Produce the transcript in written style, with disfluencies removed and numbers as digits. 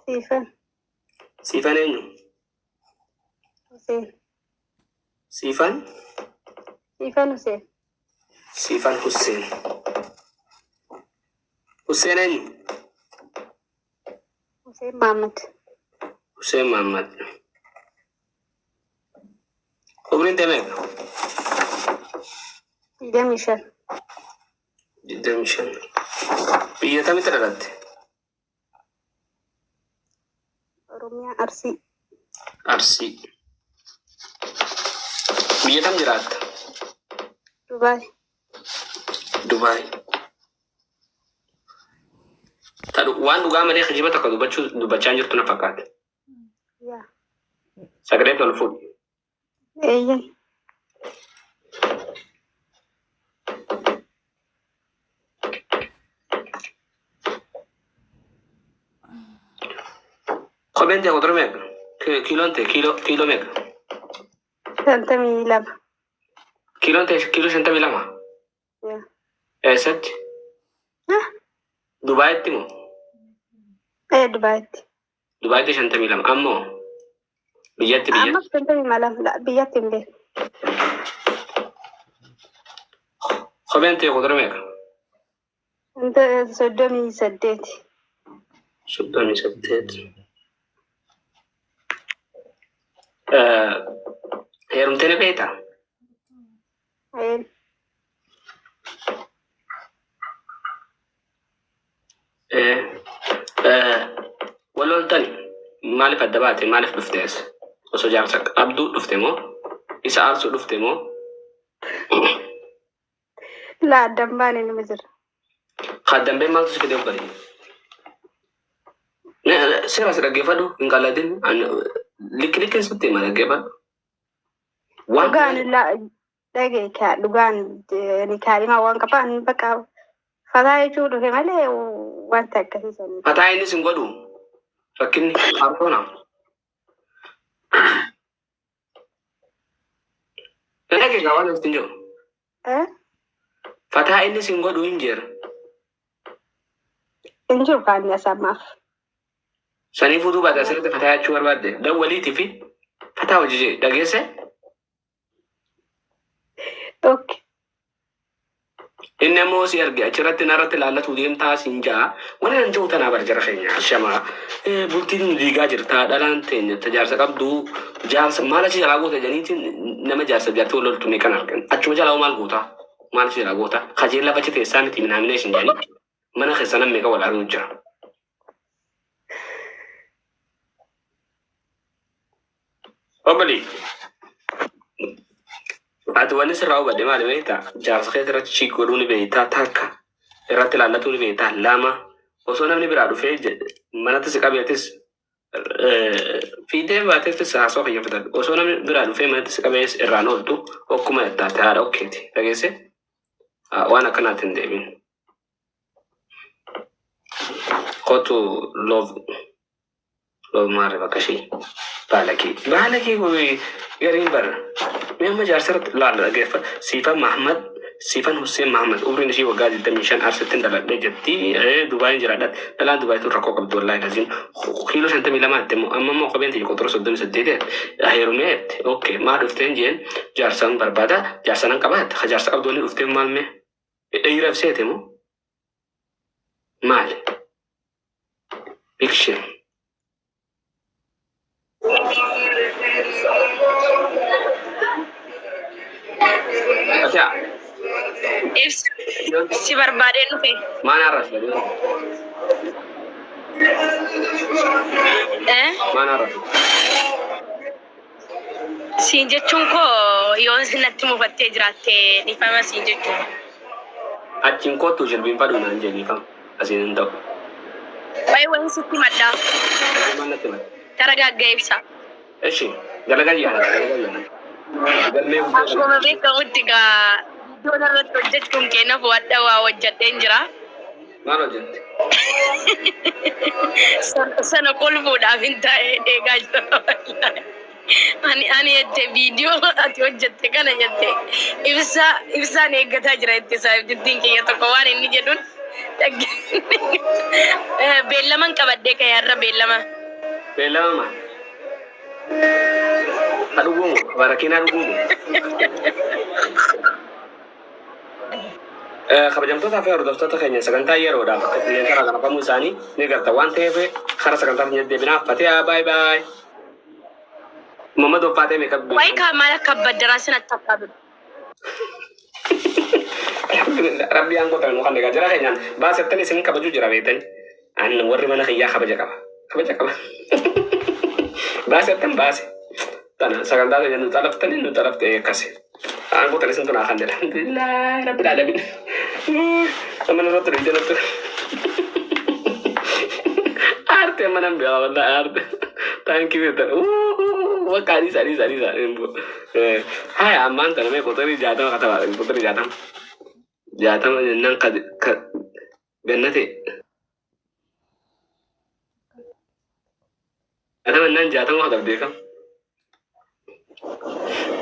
سيفن سيفن أينو حسين سيفن حسين سيفن حسين حسين أينو حسين محمد حسين محمد خبرين تمام جدا مشان بيتم ترى روميا أرسي أرسي بيتم جرات دبي تلو وان دوغا مالي خجيبة تكا دوباتشان جرتو نفقات يا سكريت ولا فود إيه خبين قدر ميك كيلو انت كيلو ميك سنتمي لما كيلو انت كيلو شنتمي لما يا ايه ست دبي تيمو إيه دبي شنتمي لما امو بيجت أما سنتمي ملام لا بيتم ليه خبين انت قدر ميك أنت صدمي سديتي صدمي سديت هي رمتني بيتا أين ولا التاني مالف الدبات مالف دفتيس وسو جارسك عبدو دفتمو إسا عرسو دفتمو لا دمباني نمزر خدام بين مالتوس كده بري نه سيرا رجفادو إن قال دين أن لكن سبتي ما رجفادو دوغان لا دغه ka dugan ni kalima wanka pan baka fadai chudu he male wanta kasi Mata ini singgodu fakin artona Nake kawan istinjo Fata ini singgodu injer injo kan ya sama Sani fudu bada sirte fata chuwar badde da waliti fi fata wajije dagese Okay. إنما سيرجع شرط نارت لالة تودين تاسينجا وانا نجو تنابر جرخينيا شما بولتين ديجا جرتا دالان تين تجارس قبدو جارس مالا شي جلاغو تجانيتين نما جارس بياتو لول توني كناركن أشوف جلاو مال غوتا مالا شي جلاغو تا خجيلا بچه تيسان تي منامنيشن جاني منا خسانا ميكا ولا روجا أبلي أتواني سراو بدي مالي بيتا جارس خيترات شيكوروني بيتا تاكا إرات لالتوني بيتا لاما وصونا مني برادو في مانا تسكابيتس في ديم باتس تساسو خيا فتاد وصونا مني برادو في مانا تسكابيس إرانولتو وكما يتاتار أوكيتي تاكيسي وانا كناتن ديبين قوتو لوف ماري بكشي بالكي هو يرين بر مهما جارسرت لا جيف سيفا حسين محمد أورين شيء وقاعد تمشين أرسلتين دلالة جدي دبي جرادات دلالة دبي تروح عبد الله لازم خيلو سنت ميلامات أما ما قبل تيجي كتر صدق سديده هيروميت أوكي ما رفتين جين جارسان بربادا جارسان كبات خجارس أبدوني رفتين مال مه أي رفسيته مو مال بيكشن أشياء si barbaade dhufe mana arras mana arras siin jechuun koo yoo sinatti mufattee jiraatte dhifama siin jechuun achin kootu jilbiin fadhu naan jedhii kam asiin hin ta'u wayi wayi sitti maddaa mannatti madda taragaagga ibsa eshi galagal yaala galmee akkuma beekamutti gaa iddoo irratti hojjechuun kenna fuwadha waa hojjedheen jira maal hojjette sana kolfuudhaaf hin taa'e eegaa jira ani jette viidiyoo ati hojjette kana jette ibsaan eeggataa jira itti isaa ibsittiin kiyya tokko waan inni jedhuun beellaman qabadhee ka'e har'a beellama Belama. Aduh gue barakina aduh gue. Kabajamtoota fi hordoftoota keenya sagantaa yeroodhaaf akka qilleensa irraa qaqqabamuu isaanii ni garta waan ta'eef karaa sagantaa keenya deebinaaf fatee baay baay. Mamma doppaatee meeqa Way kamala kabbadara sin attaqabu. Rabbi aan qotan kan deega jira keenyaan baasettani isin kabaju jira beetan an warri mana kiyyaa kabaja qaba baasettan baase tana sagantaa keenya nu xalaftee akkasi aan qotan isin tuna kan jedha alhamdulillah rabbil alamin amana rotu dinatu arte manam biya wallahi arte thank you better wakali sari hai aman tana me poteri jata kata poteri jata nang ka bennate ada nang jata mau ada dekam